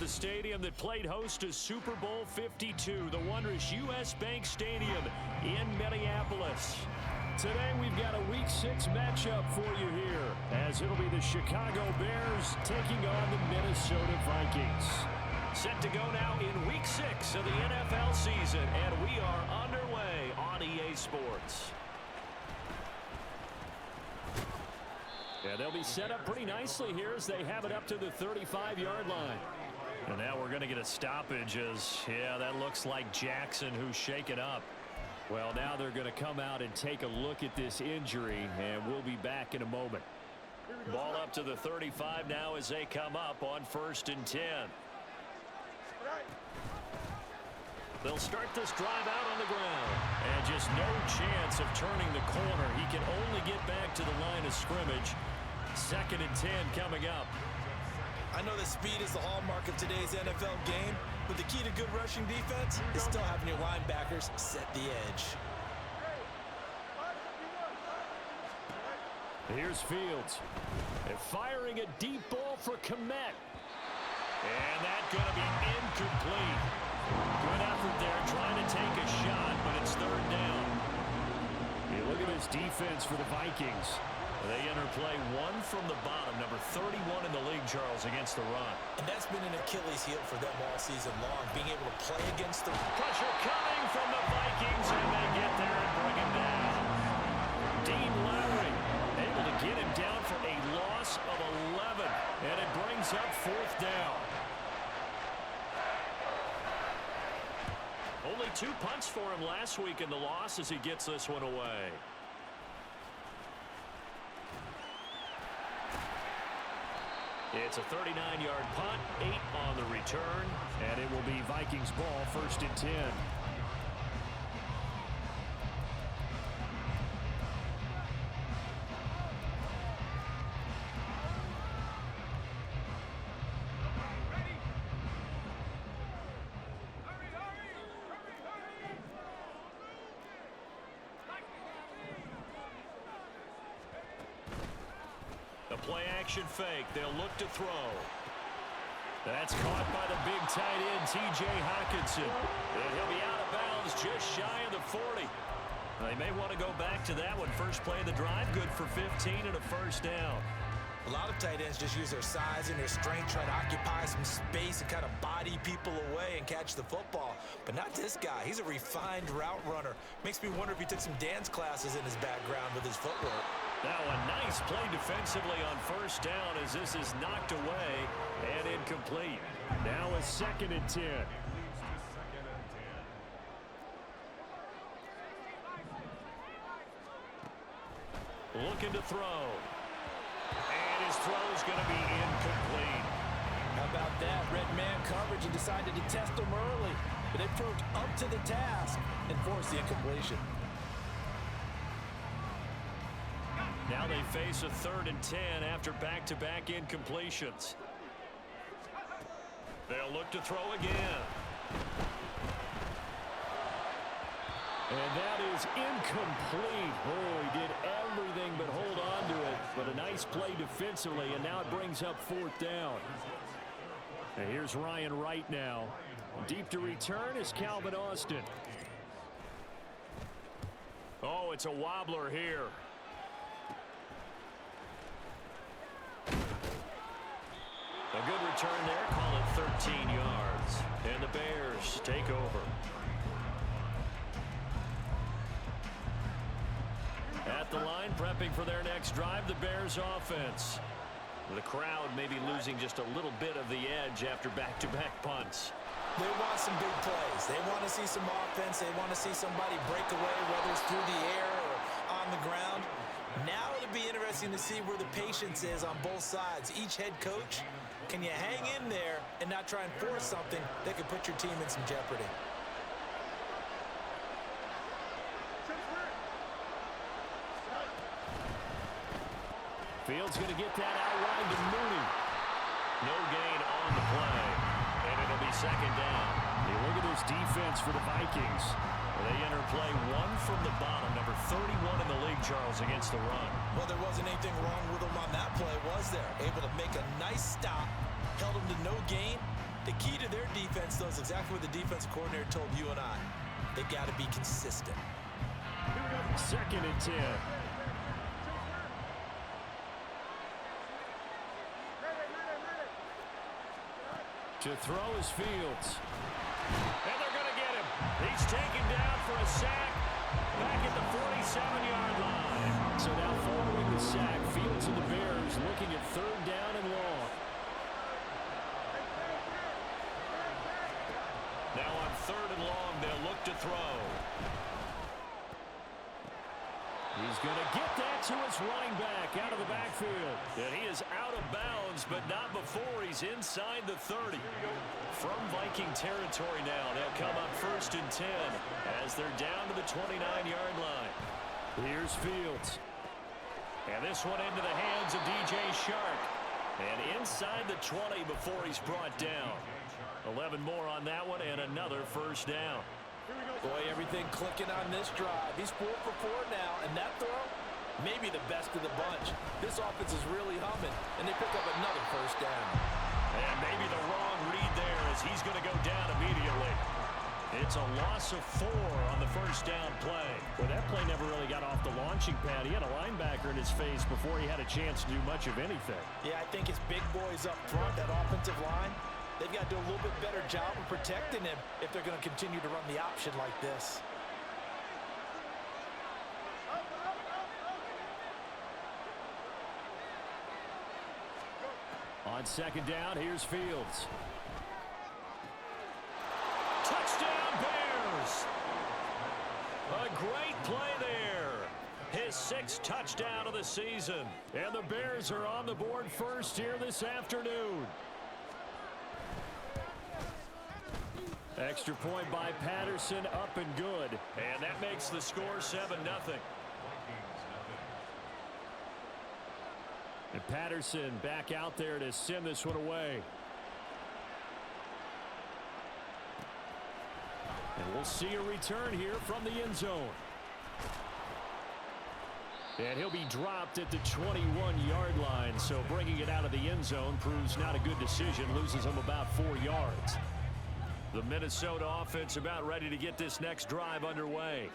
the stadium that played host to Super Bowl 52, the wondrous U.S. Bank Stadium in Minneapolis. Today we've got a Week 6 matchup for you here, as it'll be the Chicago Bears taking on the Minnesota Vikings. Set to go now in Week 6 of the NFL season, and we are underway on EA Sports. Yeah, they'll be set up pretty nicely here as they have it up to the 35-yard line. And now we're going to get a stoppage as, yeah, that looks like Jackson who's shaken up. Well, now they're going to come out and take a look at this injury, and we'll be back in a moment. Ball up to the 35 now as they come up on 1st and 10. They'll start this drive out on the ground. And just no chance of turning the corner. He can only get back to the line of scrimmage. 2nd and 10 coming up. I know that speed is the hallmark of today's NFL game, but the key to good rushing defense is still having your linebackers set the edge. Here's Fields. They're firing a deep ball for Kmet. And that's going to be incomplete. Good effort there trying to take a shot, but it's 3rd down. You look at this defense for the Vikings. They enter play one from the bottom, number 31 in the league, Charles, against the run. And that's been an Achilles heel for them all season long, being able to play against the pressure coming from the Vikings, and they get there and bring him down. Dean Lowry able to get him down for a loss of 11, and it brings up 4th down. Only 2 punts for him last week in the loss as he gets this one away. It's a 39-yard punt, 8 on the return, and it will be Vikings ball 1st and 10. Play-action fake. They'll look to throw. That's caught by the big tight end, T.J. Hockenson. And he'll be out of bounds just shy of the 40. They may want to go back to that one. First play of the drive, good for 15 and a 1st down. A lot of tight ends just use their size and their strength, try to occupy some space and kind of body people away and catch the football. But not this guy. He's a refined route runner. Makes me wonder if he took some dance classes in his background with his footwork. Now a nice play defensively on 1st down as this is knocked away and incomplete. Now a 2nd and 10. Looking to throw. And his throw is going to be incomplete. How about that? Red man coverage and decided to test him early. But they proved up to the task and forced the incompletion. Now they face a 3rd and 10 after back-to-back incompletions. They'll look to throw again. And that is incomplete. Oh, he did everything but hold on to it. But a nice play defensively, and now it brings up 4th down. And here's Ryan Wright now. Deep to return is Calvin Austin. Oh, it's a wobbler here. A good return there, call it 13 yards. And the Bears take over. At the line, prepping for their next drive, the Bears offense. The crowd may be losing just a little bit of the edge after back-to-back punts. They want some big plays. They want to see some offense. They want to see somebody break away, whether it's through the air or on the ground. Now it'll be interesting to see where the patience is on both sides. Each head coach, can you hang in there and not try and force something that could put your team in some jeopardy? Fields going to get that out wide to Mooney. No gain on the play. And it'll be 2nd down. You look at this defense for the Vikings. They enter play one from the bottom, number 31 in the league, Charles, against the run. Well, there wasn't anything wrong with them on that play, was there? Able to make a nice stop, held them to no gain, The key to their defense, though, is exactly what the defensive coordinator told you and I. They got to be consistent. 2nd and 10. To throw is Fields. And they're going to get him. He's taken down for a sack back at the 47-yard line. So now following the sack, Fields and the Bears looking at 3rd down and long. Now on 3rd and long, they'll look to throw. He's going to get that to his running back out of the backfield. And he is out of bounds, but not before he's inside the 30. From Viking territory now, they'll come up 1st and 10 as they're down to the 29-yard line. Here's Fields. And this one into the hands of DJ Shark. And inside the 20 before he's brought down. 11 more on that one and another 1st down. Boy, everything clicking on this drive. He's 4 for 4 now, and that throw, maybe the best of the bunch. This offense is really humming, and they pick up another 1st down. And maybe the wrong read there as he's going to go down immediately. It's a loss of 4 on the 1st down play. Well, that play never really got off the launching pad. He had a linebacker in his face before he had a chance to do much of anything. Yeah, I think his big boys up front, that offensive line, they've got to do a little bit better job of protecting him if they're going to continue to run the option like this. On 2nd down, here's Fields. Touchdown, Bears! A great play there. His 6th touchdown of the season. And the Bears are on the board first here this afternoon. Extra point by Patterson, up and good. And that makes the score 7-0. And Patterson back out there to send this one away. And we'll see a return here from the end zone. And he'll be dropped at the 21-yard line. So bringing it out of the end zone proves not a good decision. Loses him about 4 yards. The Minnesota offense about ready to get this next drive underway.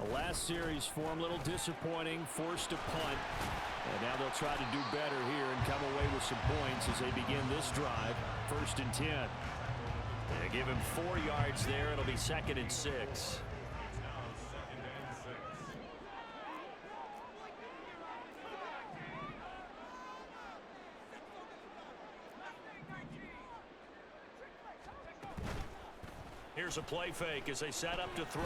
The last series for him, a little disappointing, forced a punt. And now they'll try to do better here and come away with some points as they begin this drive. 1st and 10. They give him 4 yards there. It'll be 2nd and 6. Here's a play fake as they set up to throw.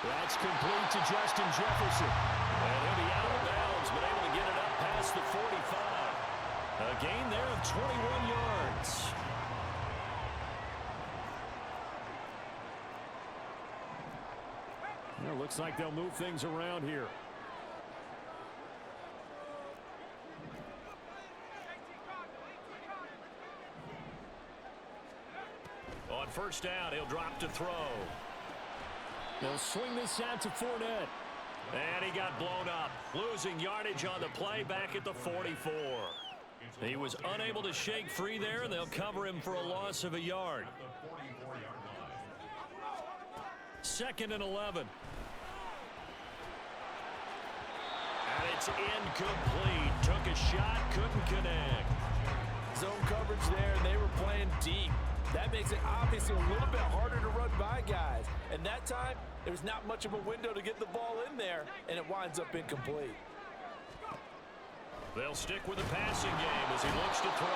That's complete to Justin Jefferson. And he'll be out of bounds, but able to get it up past the 45. A gain there of 21 yards. Well, looks like they'll move things around here. On 1st down, he'll drop to throw. They'll swing this out to Fournette. And he got blown up. Losing yardage on the play back at the 44. He was unable to shake free there, and they'll cover him for a loss of a yard. 2nd and 11. And it's incomplete. Took a shot, couldn't connect. Zone coverage there, and they were playing deep. That makes it obviously a little bit harder to run by guys. And that time, there's not much of a window to get the ball in there, and it winds up incomplete. They'll stick with the passing game as he looks to throw.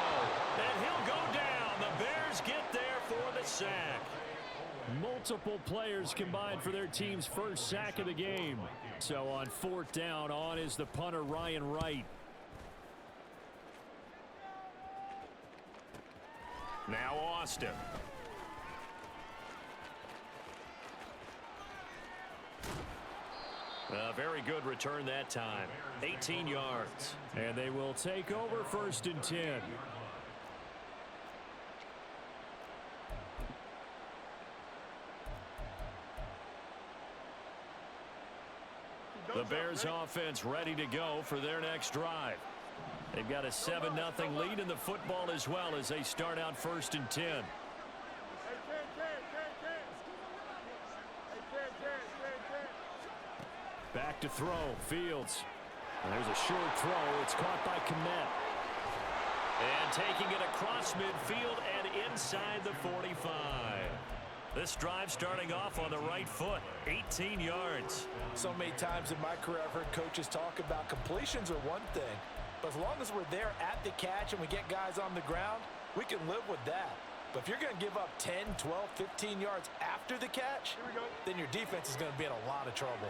And he'll go down. The Bears get there for the sack. Multiple players combined for their team's first sack of the game. So on 4th down, on is the punter, Ryan Wright. Now Austin. A very good return that time. 18 yards. And they will take over 1st and 10. The Bears offense ready to go for their next drive. They've got a 7-0 lead in the football as well as they start out 1st and 10. Back to throw. Fields. And there's a short throw. It's caught by Kmet. And taking it across midfield and inside the 45. This drive starting off on the right foot. 18 yards. So many times in my career I've heard coaches talk about completions are one thing. But as long as we're there at the catch and we get guys on the ground, we can live with that. But if you're going to give up 10, 12, 15 yards after the catch, then your defense is going to be in a lot of trouble.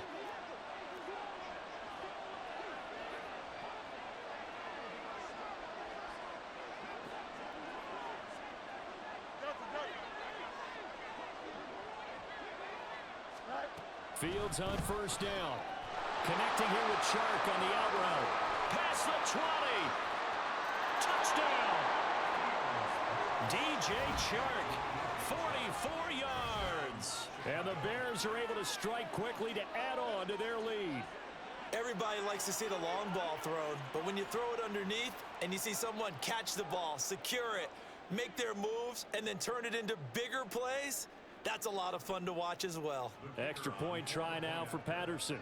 Fields on 1st down. Connecting here with Chark on the out route. Past the 20. Touchdown. DJ Chark. 44 yards. And the Bears are able to strike quickly to add on to their lead. Everybody likes to see the long ball thrown, but when you throw it underneath and you see someone catch the ball, secure it, make their moves, and then turn it into bigger plays, that's a lot of fun to watch as well. Extra point try now for Patterson.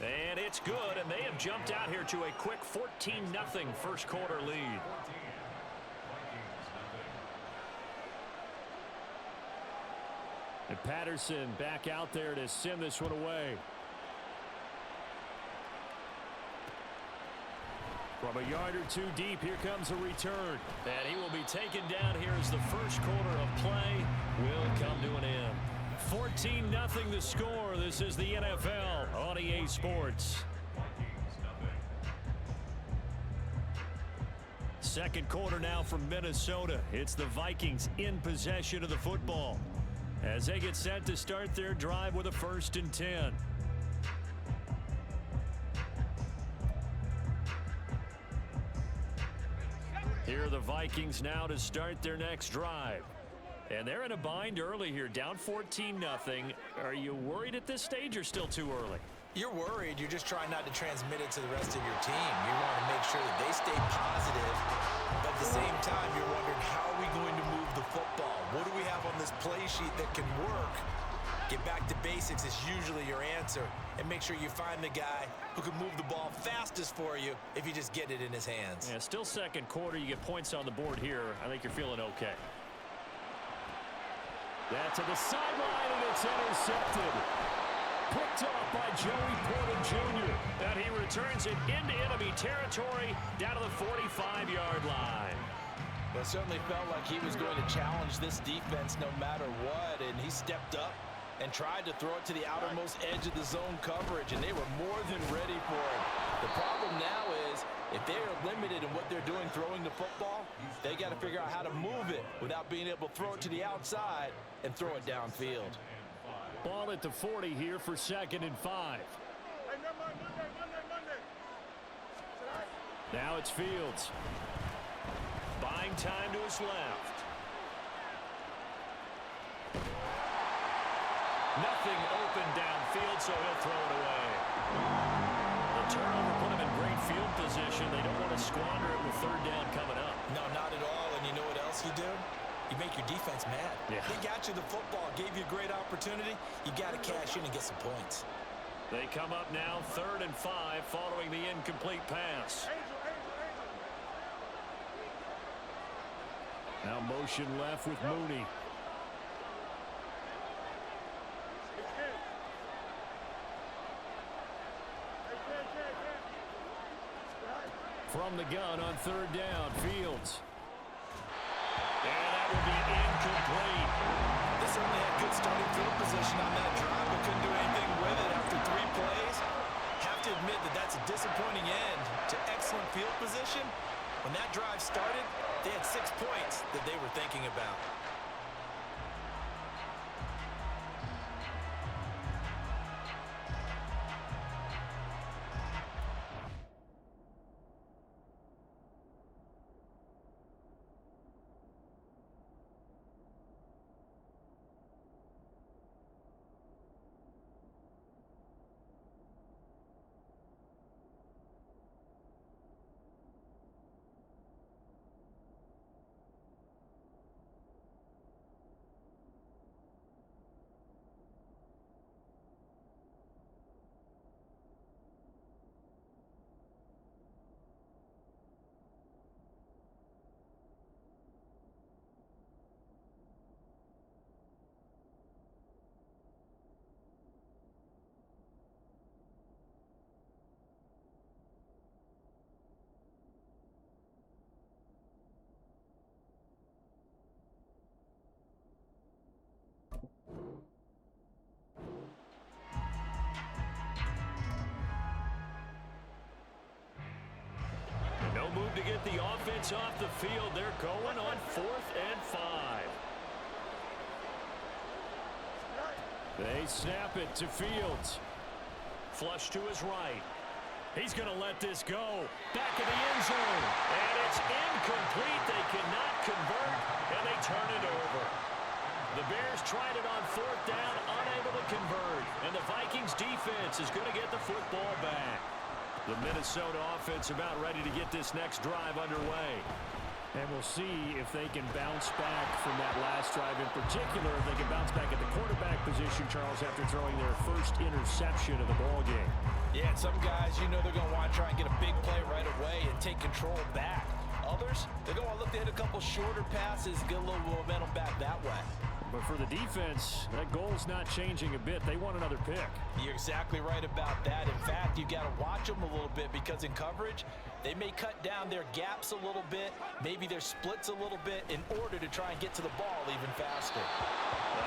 And it's good, and they have jumped out here to a quick 14-0 first quarter lead. And Patterson back out there to send this one away. From a yard or two deep, here comes a return. And he will be taken down here as the first quarter of play will come to an end. 14-0 the score. This is the NFL on EA Sports. Second quarter now from Minnesota. It's the Vikings in possession of the football as they get set to start their drive with a 1st and 10. Here are the Vikings now to start their next drive. And they're in a bind early here, down 14-0. Are you worried at this stage or still too early? You're worried. You're just trying not to transmit it to the rest of your team. You want to make sure that they stay positive. But at the same time, you're wondering, how are we going to move the football? What do we have on this play sheet that can work? Get back to basics is usually your answer. And make sure you find the guy who can move the ball fastest for you if you just get it in his hands. Yeah, still second quarter. You get points on the board here. I think you're feeling okay. That to the sideline, and it's intercepted. Picked off by Joey Porter Jr. And he returns it into enemy territory down to the 45-yard line. Well, it certainly felt like he was going to challenge this defense no matter what, and he stepped up and tried to throw it to the outermost edge of the zone coverage, and they were more than ready for it. The problem now is, if they are limited in what they're doing throwing the football, they got to figure out how to move it without being able to throw it to the outside and throw it downfield. Ball at the 40 here for 2nd and 5. Now it's Fields. Buying time to his left. Nothing open downfield, so he'll throw it away. The turnover put him in great field position. They don't want to squander it with 3rd down coming up. No, not at all. And you know what else you do? You make your defense mad. Yeah. They got you the football, gave you a great opportunity. You got to cash in and get some points. They come up now 3rd and 5 following the incomplete pass. Now motion left with Mooney. From the gun on 3rd down, Fields. And that will be incomplete. They certainly had good starting field position on that drive, but couldn't do anything with it after 3 plays. Have to admit that that's a disappointing end to excellent field position. When that drive started, they had 6 points that they were thinking about. gets off the field. They're going on 4th and 5. They snap it to Fields. Flush to his right. He's going to let this go. Back in the end zone. And it's incomplete. They cannot convert, and they turn it over. The Bears tried it on 4th down, unable to convert. And the Vikings defense is going to get the football back. The Minnesota offense about ready to get this next drive underway. And we'll see if they can bounce back from that last drive. In particular, if they can bounce back at the quarterback position, Charles, after throwing their first interception of the ballgame. Yeah, and some guys, you know they're going to want to try and get a big play right away and take control back. Others, they're going to look to hit a couple shorter passes, get a little momentum back that way. But for the defense, that goal's not changing a bit. They want another pick. You're exactly right about that. In fact, you got to watch them a little bit because in coverage, they may cut down their gaps a little bit, maybe their splits a little bit in order to try and get to the ball even faster.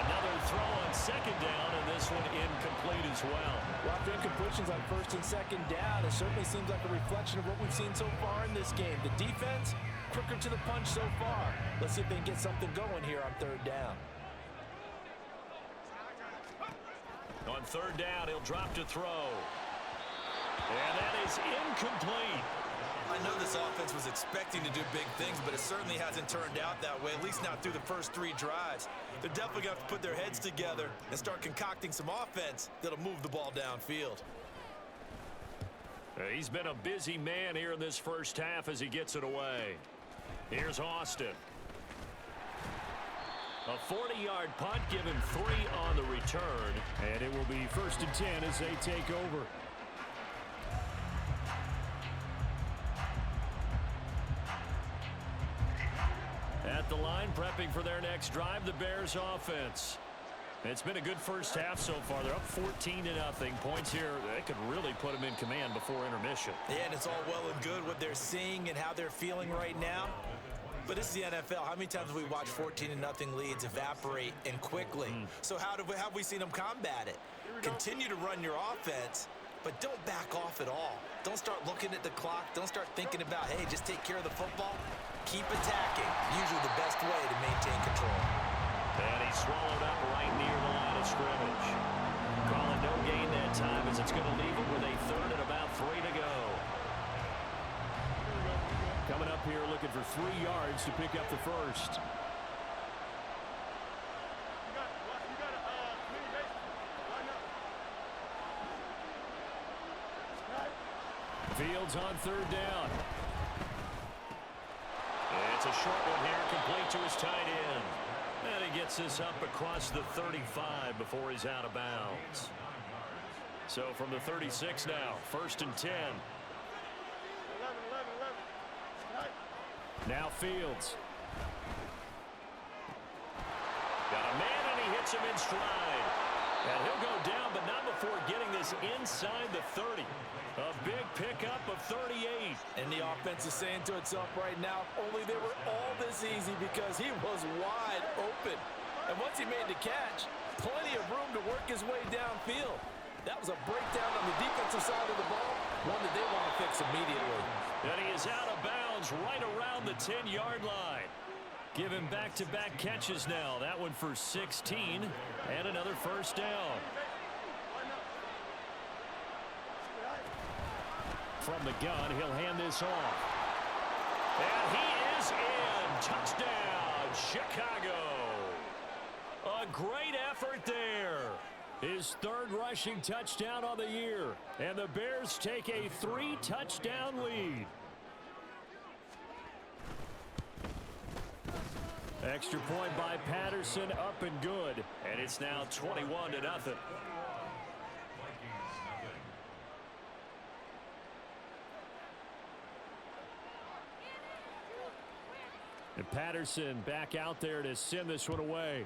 Another throw on 2nd down, and this one incomplete as well. Well, after incompletions on 1st and 2nd down, it certainly seems like a reflection of what we've seen so far in this game. The defense, quicker to the punch so far. Let's see if they can get something going here on 3rd down. On 3rd down, he'll drop to throw. And that is incomplete. I know this offense was expecting to do big things, but it certainly hasn't turned out that way, at least not through the first 3 drives. They're definitely going to have to put their heads together and start concocting some offense that'll move the ball downfield. He's been a busy man here in this first half as he gets it away. Here's Austin. A 40-yard punt, given 3 on the return. And it will be 1st and 10 as they take over. At the line, prepping for their next drive, the Bears offense. It's been a good first half so far. They're up 14-0. Points here, they could really put them in command before intermission. Yeah, and it's all well and good what they're seeing and how they're feeling right now. But this is the NFL. How many times have we watched 14-0 leads evaporate and quickly? So how have we seen them combat it? Continue to run your offense, but don't back off at all. Don't start looking at the clock. Don't start thinking about, hey, just take care of the football. Keep attacking. Usually the best way to maintain control. And he's swallowed up right near the line of scrimmage. Calling no gain that time as it's going to leave him with a 3rd and about 3 to go. Coming up here looking for 3 yards to pick up the first. Fields on 3rd down. It's a short one here, complete to his tight end. And he gets this up across the 35 before he's out of bounds. So from the 36 now, 1st and 10. Now Fields. Got a man, and he hits him in stride. And he'll go down, but not before getting this inside the 30. A big pickup of 38. And the offense is saying to itself right now, only they were all this easy because he was wide open. And once he made the catch, plenty of room to work his way downfield. That was a breakdown on the defensive side of the ball, one that they want to fix immediately. And he is out of bounds right around the 10-yard line. Give him back-to-back catches now. That one for 16 and another 1st down. From the gun, he'll hand this off. And he is in. Touchdown, Chicago. A great effort there. His 3rd rushing touchdown on the year. And the Bears take a 3-touchdown lead. Extra point by Patterson, up and good. And it's now 21-0. And Patterson back out there to send this one away.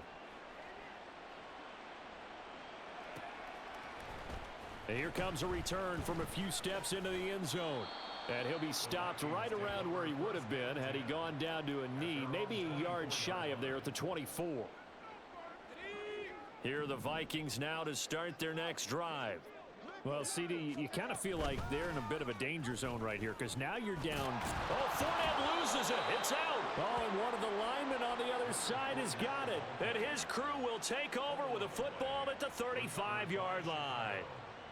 And here comes a return from a few steps into the end zone. And he'll be stopped right around where he would have been had he gone down to a knee, maybe a yard shy of there at the 24. Here are the Vikings now to start their next drive. Well, CD, you kind of feel like they're in a bit of a danger zone right here because now you're down. Oh, Fournette loses it. It's out. Oh, and one of the linemen on the other side has got it. And his crew will take over with a football at the 35-yard line.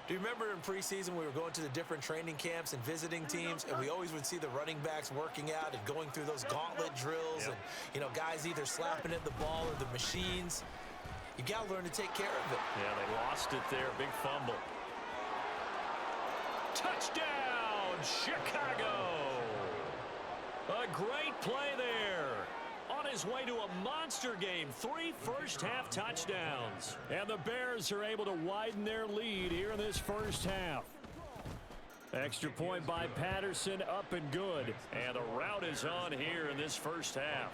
Do you remember in preseason we were going to the different training camps and visiting teams, and we always would see the running backs working out and going through those gauntlet drills, and, you know, guys either slapping at the ball or the machines. You got to learn to take care of it. Yeah, they lost it there. Big fumble. Touchdown, Chicago! A great play there. On his way to a monster game, 3 first-half touchdowns. And the Bears are able to widen their lead here in this first half. Extra point by Patterson, up and good. And the route is on here in this first half.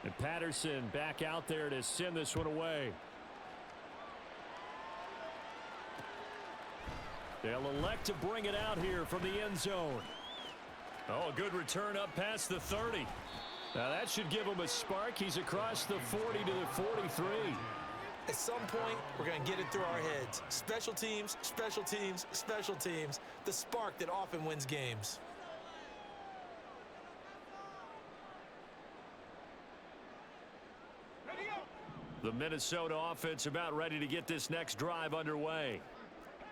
And Patterson back out there to send this one away. They'll elect to bring it out here from the end zone. Oh, a good return up past the 30. Now that should give him a spark. He's across the 40 to the 43. At some point, we're going to get it through our heads. Special teams, special teams, special teams. The spark that often wins games. The Minnesota offense about ready to get this next drive underway.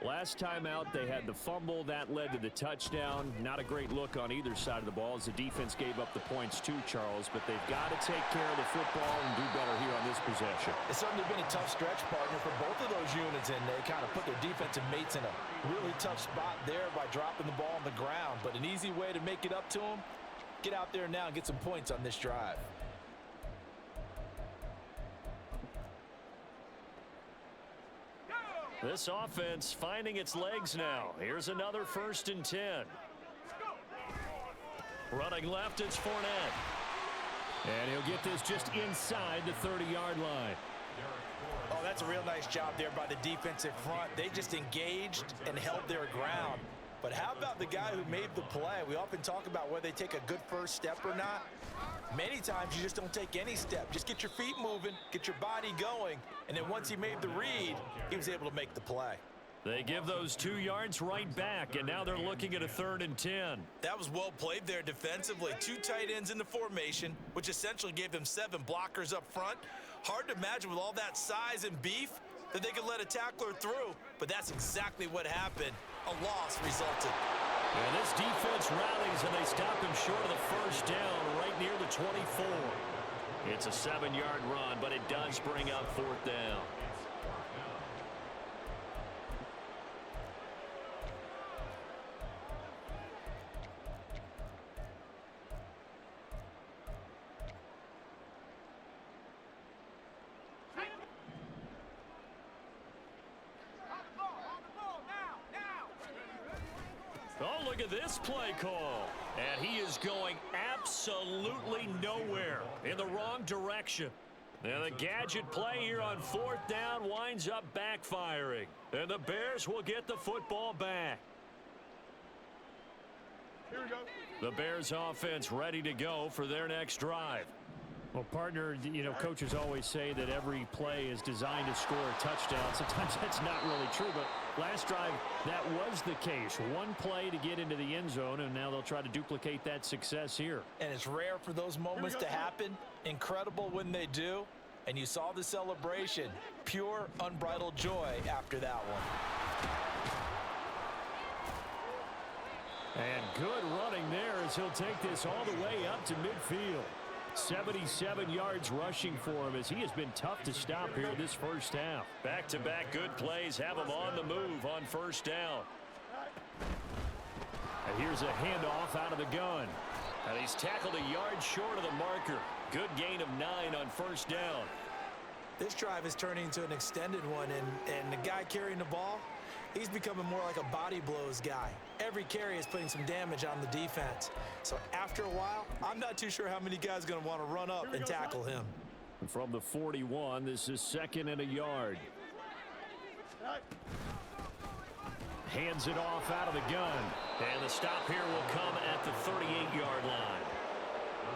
Last time out, they had the fumble. That led to the touchdown. Not a great look on either side of the ball as the defense gave up the points too, Charles. But they've got to take care of the football and do better here on this possession. It's certainly been a tough stretch, partner, for both of those units, and they kind of put their defensive mates in a really tough spot there by dropping the ball on the ground. But an easy way to make it up to them, get out there now and get some points on this drive. This offense finding its legs now. Here's another 1st and 10. Running left, it's Fournette. And he'll get this just inside the 30-yard line. Oh, that's a real nice job there by the defensive front. They just engaged and held their ground. But how about the guy who made the play? We often talk about whether they take a good first step or not. Many times you just don't take any step. Just get your feet moving, get your body going, and then once he made the read, he was able to make the play. They give those 2 yards right back, and now they're looking at a 3rd and 10. That was well played there defensively. 2 tight ends in the formation, which essentially gave them 7 blockers up front. Hard to imagine with all that size and beef that they could let a tackler through, but that's exactly what happened. A loss resulted. And this defense rallies, and they stop him short of the first down right near the 24. It's a 7-yard run, but it does bring up 4th down. Oh, look at this play call. And he is going absolutely nowhere in the wrong direction. And the gadget play here on 4th down winds up backfiring. And the Bears will get the football back. Here we go. The Bears offense ready to go for their next drive. Well, partner, you know, coaches always say that every play is designed to score a touchdown. Sometimes that's not really true, but last drive, that was the case. One play to get into the end zone, and now they'll try to duplicate that success here. And it's rare for those moments to happen. Incredible when they do. And you saw the celebration. Pure, unbridled joy after that one. And good running there as he'll take this all the way up to midfield. 77 yards rushing for him as he has been tough to stop here this first half. Back-to-back good plays have him on the move on 1st down. And here's a handoff out of the gun. And he's tackled a yard short of the marker. Good gain of 9 on 1st down. This drive is turning into an extended one, and the guy carrying the ball, he's becoming more like a body blows guy. Every carry is putting some damage on the defense. So after a while, I'm not too sure how many guys are going to want to run up and tackle him. And from the 41, this is 2nd and a yard. Hands it off out of the gun. And the stop here will come at the 38-yard line.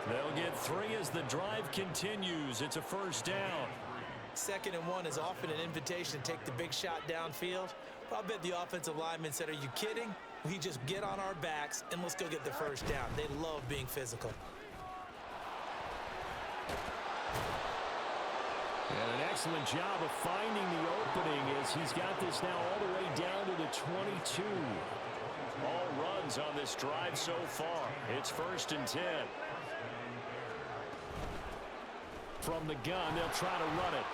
They'll get 3 as the drive continues. It's a 1st down. 2nd and 1 is often an invitation to take the big shot downfield. But I bet the offensive linemen said, are you kidding? We just get on our backs and let's go get the first down. They love being physical. And an excellent job of finding the opening as he's got this now all the way down to the 22. All runs on this drive so far. It's 1st and 10. From the gun, they'll try to run it.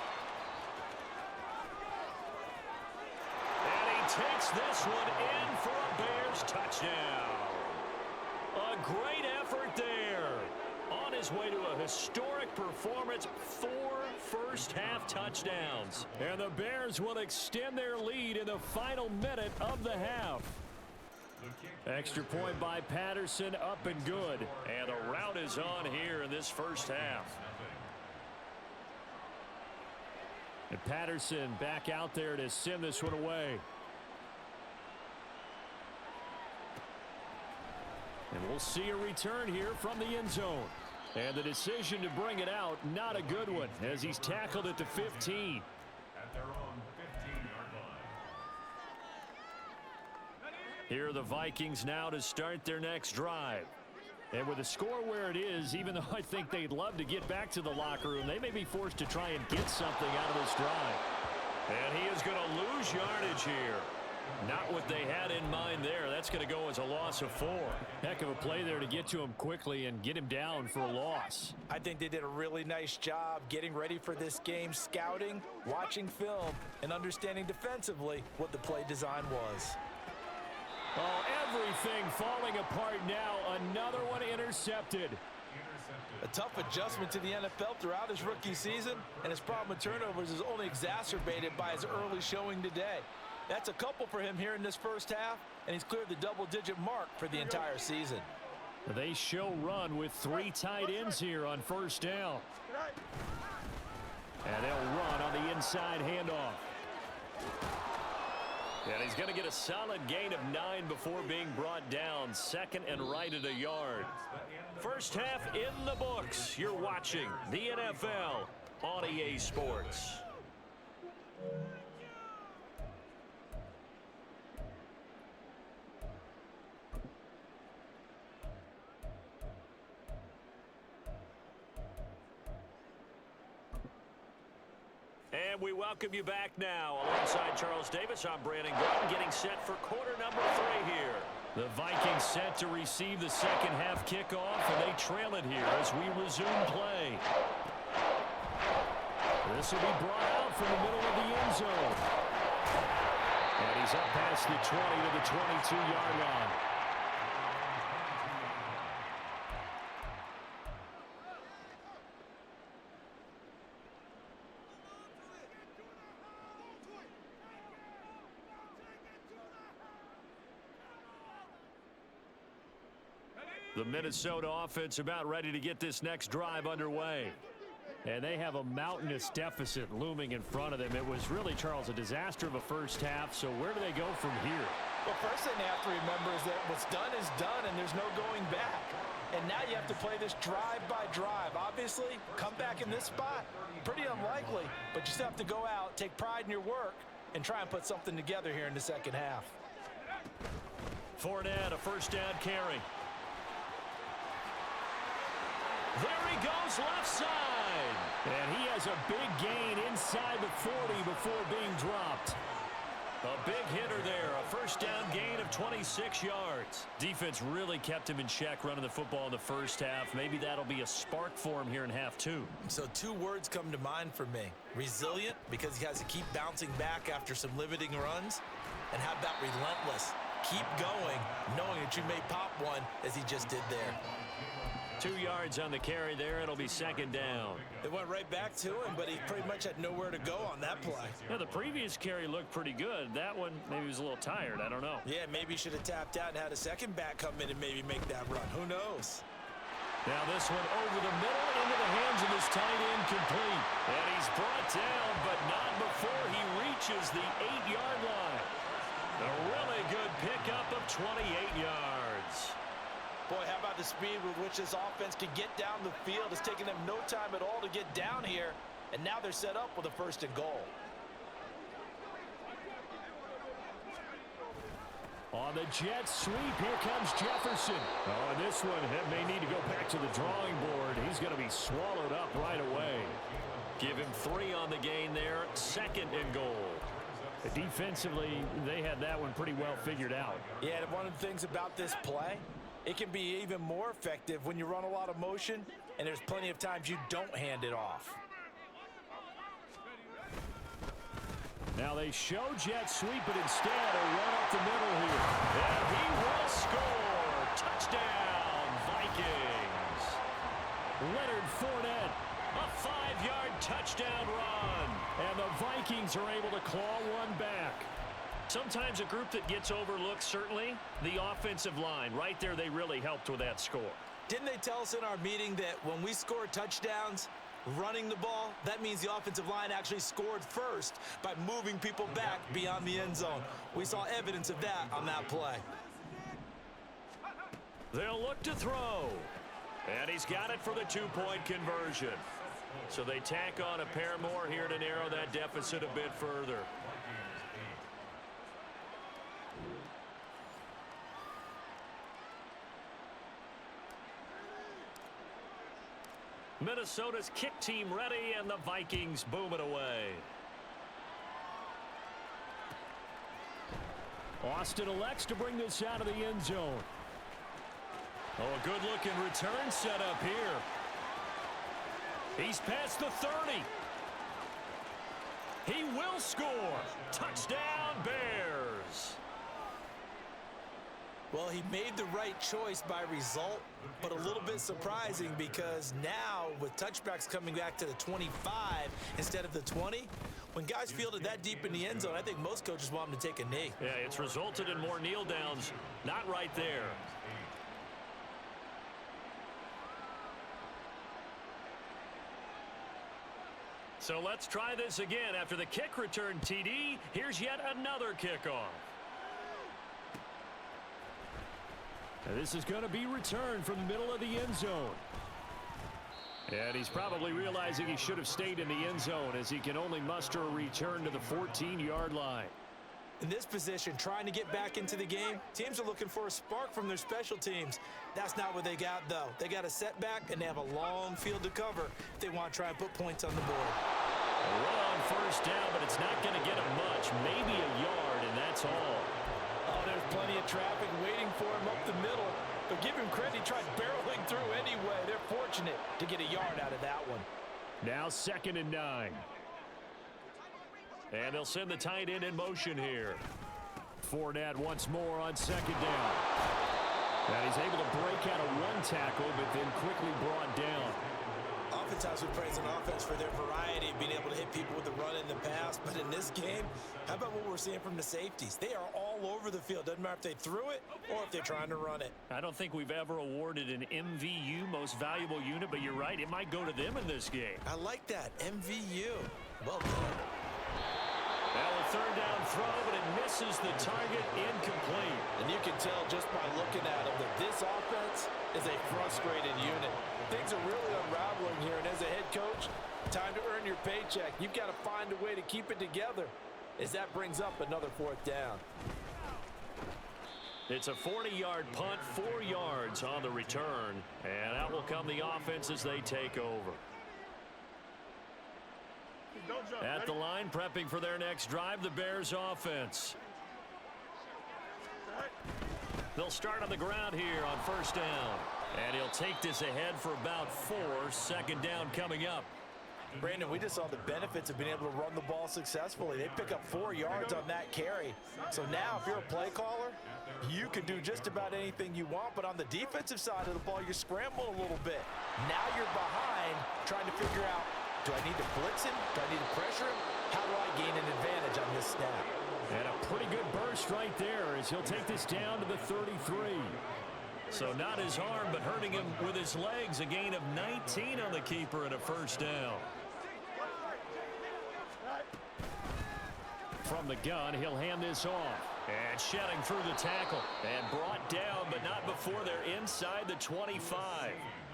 And he takes this one in for a Bears touchdown. A great effort there. On his way to a historic performance, 4 first-half touchdowns. And the Bears will extend their lead in the final minute of the half. Extra point by Patterson, up and good. And the rout is on here in this first half. And Patterson back out there to send this one away. And we'll see a return here from the end zone. And the decision to bring it out, not a good one, as he's tackled at the 15. At their own 15-yard line. Here are the Vikings now to start their next drive. And with the score where it is, even though I think they'd love to get back to the locker room, they may be forced to try and get something out of this drive. And he is going to lose yardage here. Not what they had in mind there. That's going to go as a loss of 4. Heck of a play there to get to him quickly and get him down for a loss. I think they did a really nice job getting ready for this game, scouting, watching film, and understanding defensively what the play design was. Oh, everything falling apart now. Another one intercepted. A tough adjustment to the NFL throughout his rookie season, and his problem with turnovers is only exacerbated by his early showing today. That's a couple for him here in this first half, and he's cleared the double-digit mark for the entire season. They show run with 3 tight ends here on first down. And they'll run on the inside handoff. And he's going to get a solid gain of 9 before being brought down. 2nd and right at a yard. First half in the books. You're watching the NFL on EA Sports. And we welcome you back now. Alongside Charles Davis, I'm Brandon Gordon, getting set for quarter number 3 here. The Vikings set to receive the second half kickoff, and they trail it here as we resume play. This will be brought out from the middle of the end zone. And he's up past the 20 to the 22-yard line. The Minnesota offense about ready to get this next drive underway. And they have a mountainous deficit looming in front of them. It was really, Charles, a disaster of a first half. So where do they go from here? Well, first thing they have to remember is that what's done is done, and there's no going back. And now you have to play this drive by drive. Obviously, come back in this spot, pretty unlikely. But you still have to go out, take pride in your work, and try and put something together here in the second half. Fournette, a first down carry. There he goes left side. And he has a big gain inside the 40 before being dropped. A big hitter there. A first down gain of 26 yards. Defense really kept him in check running the football in the first half. Maybe that'll be a spark for him here in half 2. So 2 words come to mind for me. Resilient, because he has to keep bouncing back after some limiting runs. And how about relentless? Keep going, knowing that you may pop one as he just did there. 2 yards on the carry there. It'll be second down. It went right back to him, but he pretty much had nowhere to go on that play. Yeah, the previous carry looked pretty good. That one, maybe he was a little tired. I don't know. Yeah, maybe he should have tapped out and had a second back come in and maybe make that run. Who knows? Now this one over the middle into the hands of his tight end, complete. And he's brought down, but not before he reaches the 8-yard line. A really good pickup of 28 yards. Boy, how about the speed with which this offense can get down the field? It's taking them no time at all to get down here. And now they're set up with a 1st and goal. On the jet sweep, here comes Jefferson. Oh, and this one may need to go back to the drawing board. He's going to be swallowed up right away. Give him 3 on the gain there, 2nd and goal. Defensively, they had that one pretty well figured out. Yeah, and one of the things about this play, it can be even more effective when you run a lot of motion, and there's plenty of times you don't hand it off. Now they show jet sweep, but instead a run up the middle here. And he will score. Touchdown, Vikings. Leonard Fournette, a 5-yard touchdown run. And the Vikings are able to claw one back. Sometimes a group that gets overlooked, certainly, the offensive line. Right there, they really helped with that score. Didn't they tell us in our meeting that when we score touchdowns, running the ball, that means the offensive line actually scored first by moving people back beyond the end zone. We saw evidence of that on that play. They'll look to throw. And he's got it for the 2-point conversion. So they tack on a pair more here to narrow that deficit a bit further. Minnesota's kick team ready, and the Vikings boom it away. Austin elects to bring this out of the end zone. Oh, a good-looking return set up here. He's past the 30. He will score. Touchdown, Bears. Well, he made the right choice by result, but a little bit surprising because now with touchbacks coming back to the 25 instead of the 20, when guys fielded that deep in the end zone, I think most coaches want them to take a knee. Yeah, it's resulted in more kneel downs. Not right there. So let's try this again. After the kick return TD, here's yet another kickoff. And this is going to be returned from the middle of the end zone. And he's probably realizing he should have stayed in the end zone as he can only muster a return to the 14-yard line. In this position, trying to get back into the game, teams are looking for a spark from their special teams. That's not what they got, though. They got a setback, and they have a long field to cover if they want to try and put points on the board. A run on 1st down, but it's not going to get him much. Maybe a yard, and that's all. Oh, there's plenty of traffic waiting for him up the middle. But give him credit, he tried barreling through anyway. They're fortunate to get a yard out of that one. Now 2nd and 9. And they'll send the tight end in motion here. Fournette once more on 2nd down. And he's able to break out of one tackle, but then quickly brought down. Oftentimes we praise an offense for their variety of being able to hit people with the run in the pass. But in this game, how about what we're seeing from the safeties? They are all over the field. Doesn't matter if they threw it or if they're trying to run it. I don't think we've ever awarded an MVU, most valuable unit, but you're right, it might go to them in this game. I like that, MVU. Well done. Now a 3rd down throw, but it misses the target, incomplete. And you can tell just by looking at them that this offense is a frustrated unit. Things are really unraveling here, and as a head coach, time to earn your paycheck. You've got to find a way to keep it together as that brings up another 4th down. It's a 40-yard punt, 4 yards on the return, and out will come the offense as they take over. At the line, prepping for their next drive, the Bears offense. They'll start on the ground here on 1st down. And he'll take this ahead for about 4. 2nd down coming up. Brandon, we just saw the benefits of being able to run the ball successfully. They pick up 4 yards on that carry. So now if you're a play caller, you can do just about anything you want. But on the defensive side of the ball, you scramble a little bit. Now you're behind trying to figure out, do I need to blitz him? Do I need to pressure him? How do I gain an advantage on this snap? And a pretty good burst right there as he'll take this down to the 33. So not his arm, but hurting him with his legs. A gain of 19 on the keeper and a 1st down. From the gun, he'll hand this off. And shedding through the tackle. And brought down, but not before they're inside the 25.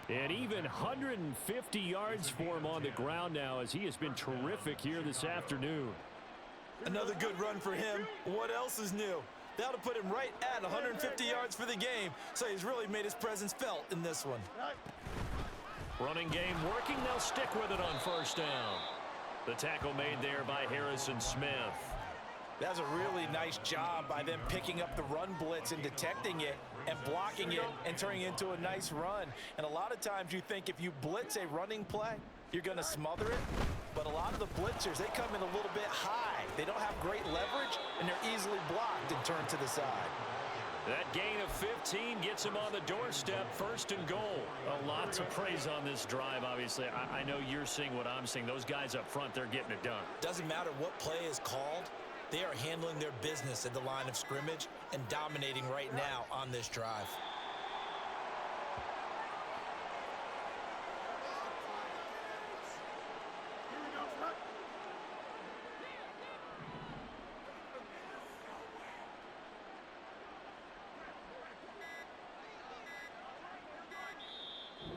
And even 150 yards for him on the ground now, as he has been terrific here this afternoon. Another good run for him. What else is new? That'll put him right at 150 yards for the game. So he's really made his presence felt in this one. Running game working. They'll stick with it on first down. The tackle made there by Harrison Smith. That's a really nice job by them picking up the run blitz and detecting it and blocking it and turning it into a nice run. And a lot of times you think if you blitz a running play, you're going to smother it. But a lot of the blitzers, they come in a little bit high. They don't have great leverage, and they're easily blocked and turned to the side. That gain of 15 gets him on the doorstep, first and goal. A lot to praise on this drive, obviously. I know you're seeing what I'm seeing. Those guys up front, they're getting it done. Doesn't matter what play is called. They are handling their business at the line of scrimmage and dominating right now on this drive.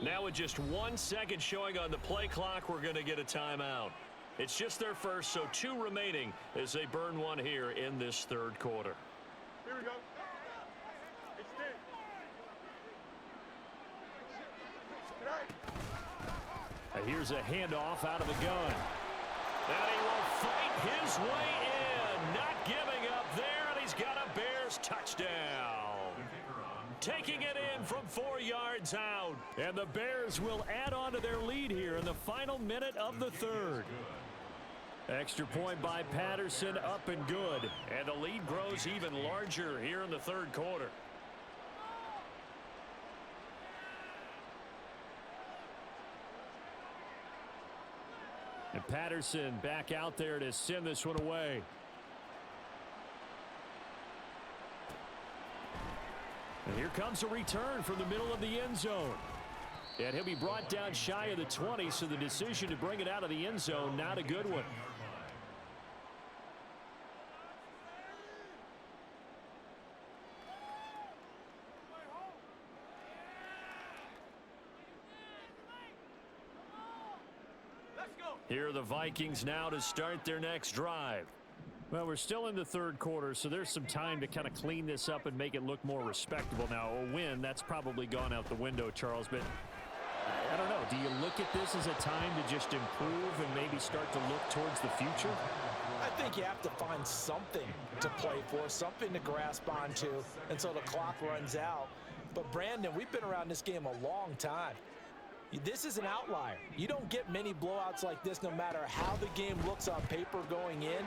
Now with just 1 second showing on the play clock, we're going to get a timeout. It's just their first, so 2 remaining as they burn one here in this third quarter. Here we go. It's there. And here's a handoff out of the gun. And he will fight his way in. Not giving up there, and he's got a Bears touchdown. Taking it in from 4 yards out. And the Bears will add on to their lead here in the final minute of the third. Extra point by Patterson, up and good. And the lead grows even larger here in the third quarter. And Patterson back out there to send this one away. And here comes a return from the middle of the end zone. And he'll be brought down shy of the 20, so the decision to bring it out of the end zone, not a good one. Here are the Vikings now to start their next drive. Well, we're still in the third quarter, so there's some time to kind of clean this up and make it look more respectable. Now, a win, that's probably gone out the window, Charles, but I don't know. Do you look at this as a time to just improve and maybe start to look towards the future? I think you have to find something to play for, something to grasp onto until the clock runs out. But, Brandon, we've been around this game a long time. This is an outlier. You don't get many blowouts like this no matter how the game looks on paper going in.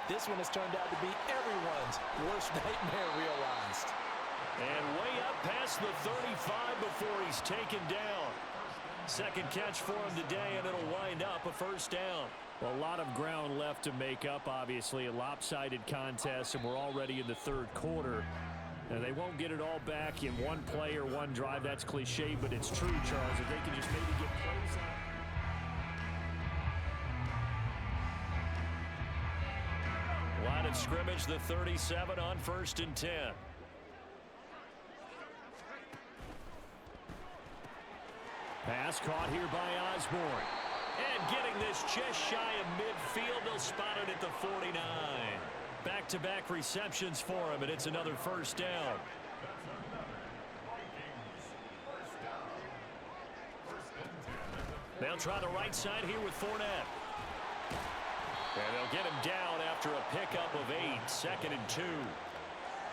This one has turned out to be everyone's worst nightmare realized. And way up past the 35 before he's taken down. Second catch for him today, and it'll wind up a first down. Well, a lot of ground left to make up, obviously. A lopsided contest, and we're already in the third quarter. And they won't get it all back in one play or one drive. That's cliche, but it's true, Charles. If they can just maybe get plays out. Line of scrimmage, the 37 on 1st and 10. Pass caught here by Osborne. And getting this just shy of midfield, they'll spot it at the 49. Back-to-back receptions for him, and it's another first down. They'll try the right side here with Fournette. And they'll get him down after a pickup of 8, 2nd and 2.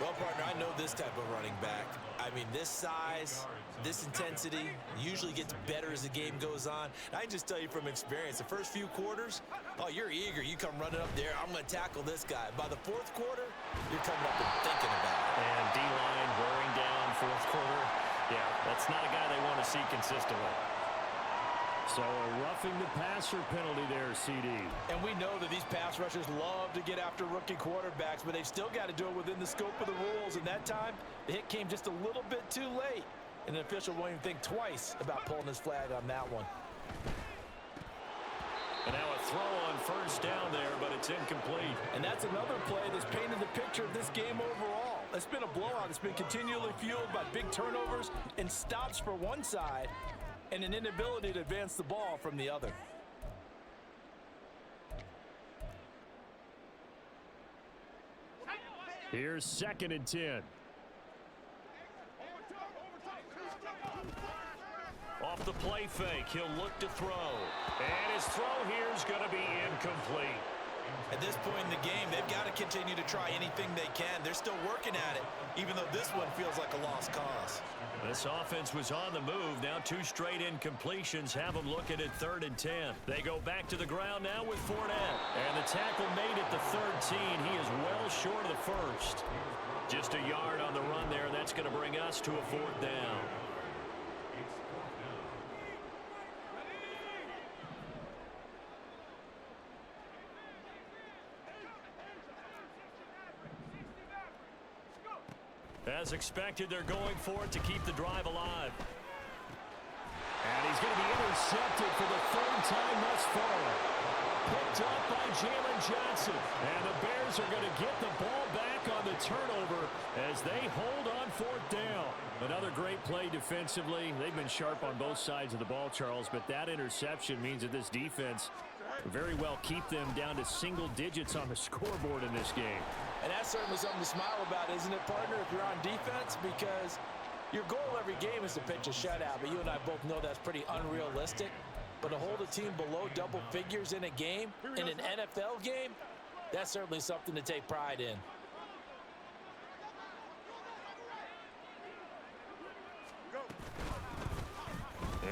Well, partner, I know this type of running back. I mean, this size, this intensity usually gets better as the game goes on. And I can just tell you from experience, the first few quarters, oh, you're eager. You come running up there, I'm going to tackle this guy. By the fourth quarter, you're coming up and thinking about it. And D-line wearing down fourth quarter. Yeah, that's not a guy they want to see consistently. So a roughing the passer penalty there, CD. And we know that these pass rushers love to get after rookie quarterbacks, but they've still got to do it within the scope of the rules. And that time, the hit came just a little bit too late. And the official won't even think twice about pulling his flag on that one. And now a throw on first down there, but it's incomplete. And that's another play that's painted the picture of this game overall. It's been a blowout. It's been continually fueled by big turnovers and stops for one side and an inability to advance the ball from the other. Here's 2nd and 10. Off the play fake, he'll look to throw. And his throw here is going to be incomplete. At this point in the game, they've got to continue to try anything they can. They're still working at it, even though this one feels like a lost cause. This offense was on the move. Now 2 straight incompletions have them looking at 3rd and 10. They go back to the ground now with Fournette. And the tackle made at the 13. He is well short of the first. Just a yard on the run there. That's going to bring us to a 4th down. As expected, they're going for it to keep the drive alive. And he's going to be intercepted for the 3rd time thus far. Picked up by Jalen Johnson. And the Bears are going to get the ball back on the turnover as they hold on 4th down. Another great play defensively. They've been sharp on both sides of the ball, Charles, but that interception means that this defense very well keep them down to single digits on the scoreboard in this game. And that's certainly something to smile about, isn't it, partner, if you're on defense? Because your goal every game is to pitch a shutout, but you and I both know that's pretty unrealistic. But to hold a team below double figures in a game, in an NFL game, that's certainly something to take pride in.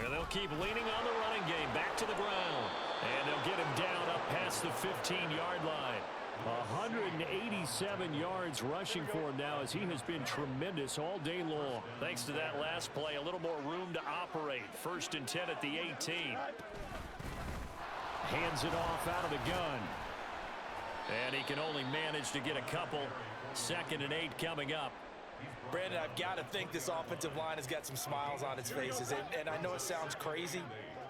And they'll keep leaning on the running game, back to the ground. And they'll get him down up past the 15-yard line. 187 yards rushing for him now as he has been tremendous all day long. Thanks to that last play, a little more room to operate. 1st and 10 at the 18. Hands it off out of the gun. And he can only manage to get a couple. 2nd and 8 coming up. Brandon, I've got to think this offensive line has got some smiles on its faces. And I know it sounds crazy,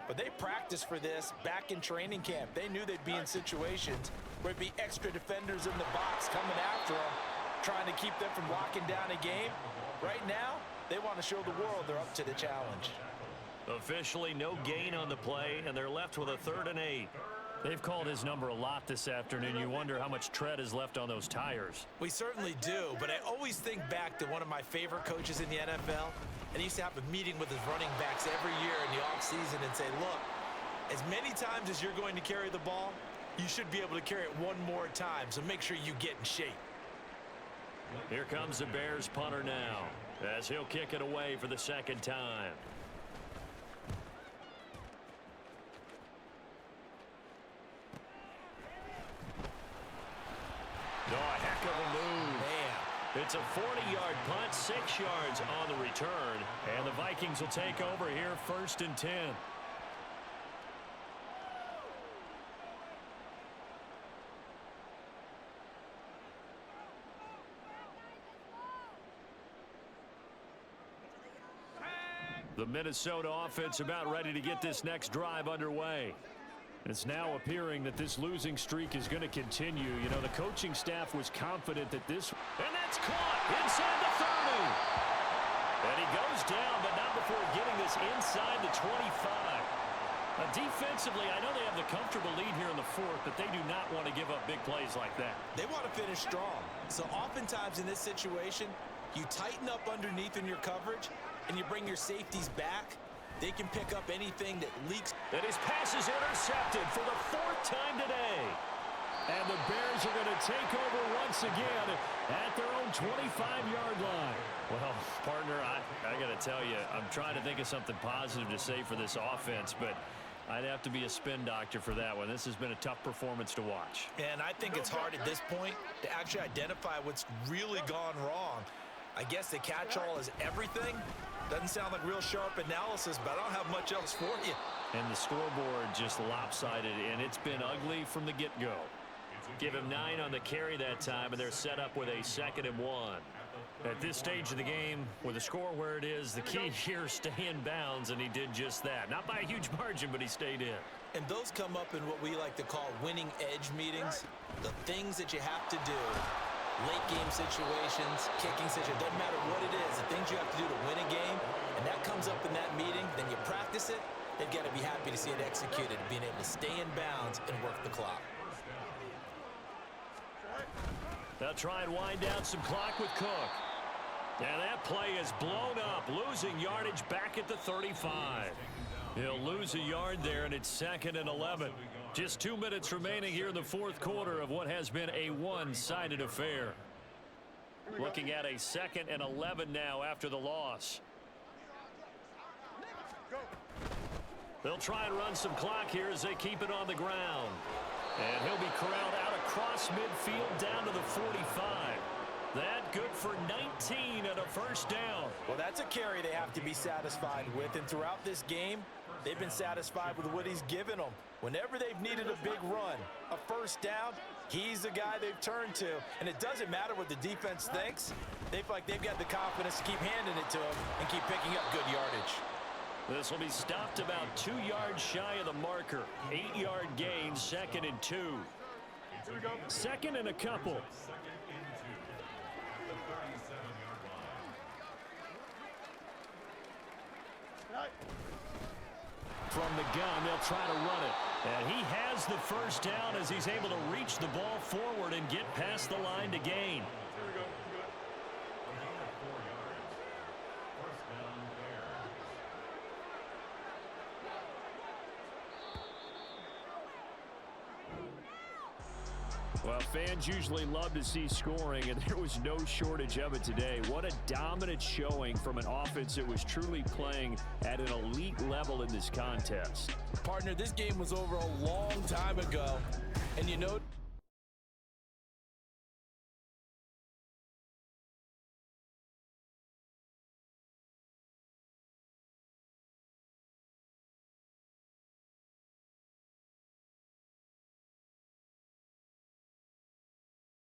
but they practiced for this back in training camp. They knew they'd be in situations where it'd be extra defenders in the box coming after them, trying to keep them from locking down a game. Right now, they want to show the world they're up to the challenge. Officially, no gain on the play, and they're left with a 3rd and 8. They've called his number a lot this afternoon. You wonder how much tread is left on those tires. We certainly do, but I always think back to one of my favorite coaches in the NFL, and he used to have a meeting with his running backs every year in the offseason and say, look, as many times as you're going to carry the ball, you should be able to carry it one more time, so make sure you get in shape. Here comes the Bears punter now, as he'll kick it away for the 2nd time. Oh, a heck of a move. Man. It's a 40-yard punt, 6 yards on the return. And the Vikings will take over here, 1st and 10. The Minnesota offense about ready to get this next drive underway. It's now appearing that this losing streak is going to continue. You know, the coaching staff was confident that this... And that's caught inside the 30. And he goes down, but not before getting this inside the 25. Defensively, I know they have the comfortable lead here in the 4th, but they do not want to give up big plays like that. They want to finish strong. So oftentimes in this situation, you tighten up underneath in your coverage, and you bring your safeties back. They can pick up anything that leaks. And his pass is intercepted for the 4th time today. And the Bears are going to take over once again at their own 25-yard line. Well, partner, I got to tell you, I'm trying to think of something positive to say for this offense, but I'd have to be a spin doctor for that one. This has been a tough performance to watch. And I think it's hard at this point to actually identify what's really gone wrong. I guess the catch-all is everything. Doesn't sound like real sharp analysis, but I don't have much else for you. And the scoreboard just lopsided, and it's been ugly from the get-go. Give him 9 on the carry that time, and they're set up with a 2nd and 1. At this stage of the game, with the score where it is, the key here is stay in bounds, and he did just that. Not by a huge margin, but he stayed in. And those come up in what we like to call winning edge meetings. The things that you have to do late game situations, kicking situations, doesn't matter what it is, the things you have to do to win a game, and that comes up in that meeting, then you practice it, they've got to be happy to see it executed, being able to stay in bounds and work the clock. They'll try and wind down some clock with Cook. And that play is blown up, losing yardage back at the 35. He'll lose a yard there, and it's 2nd and 11. Just 2 minutes remaining here in the fourth quarter of what has been a one-sided affair. Looking at a 2nd and 11 now after the loss. They'll try and run some clock here as they keep it on the ground. And he'll be corralled out across midfield down to the 45. That good for 19 and a first down. Well, that's a carry they have to be satisfied with. And throughout this game, they've been satisfied with what he's given them. Whenever they've needed a big run, a first down, he's the guy they've turned to. And it doesn't matter what the defense thinks. They feel like they've got the confidence to keep handing it to him and keep picking up good yardage. This will be stopped about 2 yards shy of the marker. 8-yard gain, 2nd and 2. 2nd and a couple. From the gun, they'll try to run it. And he has the first down as he's able to reach the ball forward and get past the line to gain. Well, fans usually love to see scoring, and there was no shortage of it today. What a dominant showing from an offense that was truly playing at an elite level in this contest. Partner, this game was over a long time ago, and you know